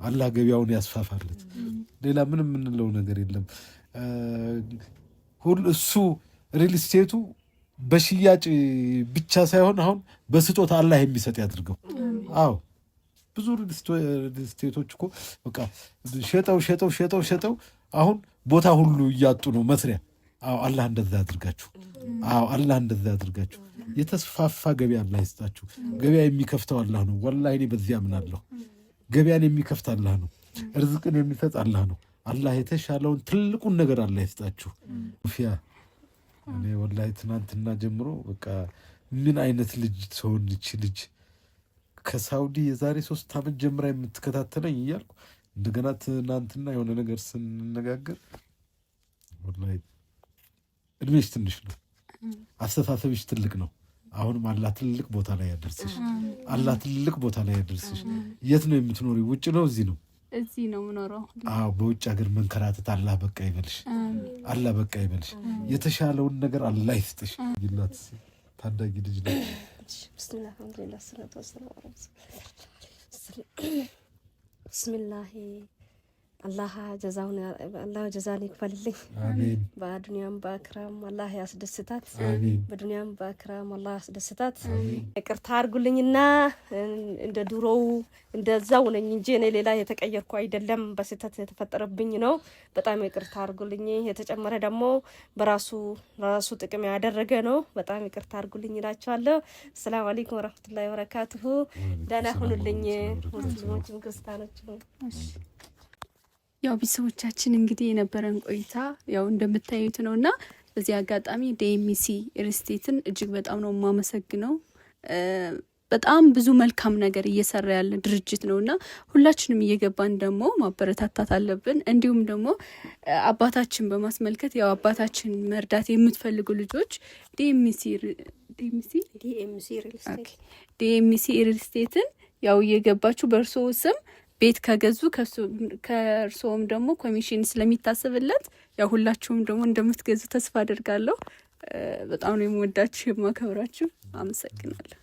አላህ ገበያውን ያስፋፋለት። ሌላ ምንም የምንለው ነገር የለም። እሱ ሪል ስቴቱ በሽያጭ ብቻ ሳይሆን አሁን በስጦታ አላህ የሚሰጥ ያድርገው። ብዙ ሪል ስቴቶች እኮ በቃ ሸጠው አሁን ቦታ ሁሉ እያጡ ነው መስሪያ። አላህ እንደዛ ያድርጋችሁ። አላህ እንደዛ ያድርጋችሁ። የተስፋፋ ገበያ አላህ ይስጣችሁ። ገበያ የሚከፍተው አላህ ነው። ወላሂ እኔ በዚህ አምናለሁ። ገበያን የሚከፍት አላህ ነው። ርዝቅን የሚሰጥ አላህ ነው። አላህ የተሻለውን ትልቁን ነገር አላህ ይስጣችሁ። ፊያ እኔ ወላሂ ትናንትና ጀምሮ በቃ ምን አይነት ልጅ ትሆን ይቺ ልጅ ከሳውዲ የዛሬ 3 ዓመት ጀምራ የምትከታተለኝ እያልኩ እንደገና ትናንትና የሆነ ነገር ስንነጋገር ወላሂ እድሜሽ ትንሽ ነው፣ አስተሳሰብሽ ትልቅ ነው። አሁንም አላህ ትልቅ ቦታ ላይ ያደርስሽ። አላህ ትልቅ ቦታ ላይ ያደርስሽ። የት ነው የምትኖሪው? ውጭ ነው እዚህ ነው? እዚህ ነው የምኖረው። በውጭ ሀገር መንከራተት አላህ በቃ ይበልሽ። አላህ በቃ ይበልሽ። የተሻለውን ነገር አላህ ይስጥሽ። ይላት ታዳጊ ልጅ ነው። ቢስሚላህ አልሐምዱሊላህ ሰላቱ ወሰላሙ ቢስሚላህ አላህ ጀዛን ይክፈልልኝ። በዱንያም በአክራም አላህ ያስደስታት። በዱንያም በአክራም አላህ ያስደስታት። ይቅርታ አድርጉልኝና እንደ ድሮው እንደዛው ነኝ እንጂ እኔ ሌላ የተቀየርኩ አይደለም። በስህተት የተፈጠረብኝ ነው። በጣም ይቅርታ አድርጉልኝ። የተጨመረ ደግሞ በራሱ ጥቅም ያደረገ ነው። በጣም ይቅርታ አድርጉልኝ እላችኋለሁ። ሰላም አለይኩም ወራህመቱላሂ ወበረካቱሁ። ደህና ሁኑልኝ ሙስሊሞችም ክርስቲያኖችም። ያው ቤተሰቦቻችን እንግዲህ የነበረን ቆይታ ያው እንደምታዩት ነውና በዚህ አጋጣሚ ዲኤምሲ ሪል ስቴትን እጅግ በጣም ነው የማመሰግነው። በጣም ብዙ መልካም ነገር እየሰራ ያለ ድርጅት ነውና ሁላችንም እየገባን ደግሞ ማበረታታት አለብን። እንዲሁም ደግሞ አባታችን በማስመልከት ያው አባታችን መርዳት የምትፈልጉ ልጆች ዲኤምሲ ሪል ስቴትን ያው እየገባችሁ በእርሶ ስም ቤት ከገዙ ከእርሶም ደግሞ ኮሚሽን ስለሚታሰብለት ያው ሁላችሁም ደግሞ እንደምትገዙ ተስፋ አደርጋለሁ። በጣም ነው የምወዳችሁ የማከብራችሁ። አመሰግናለሁ።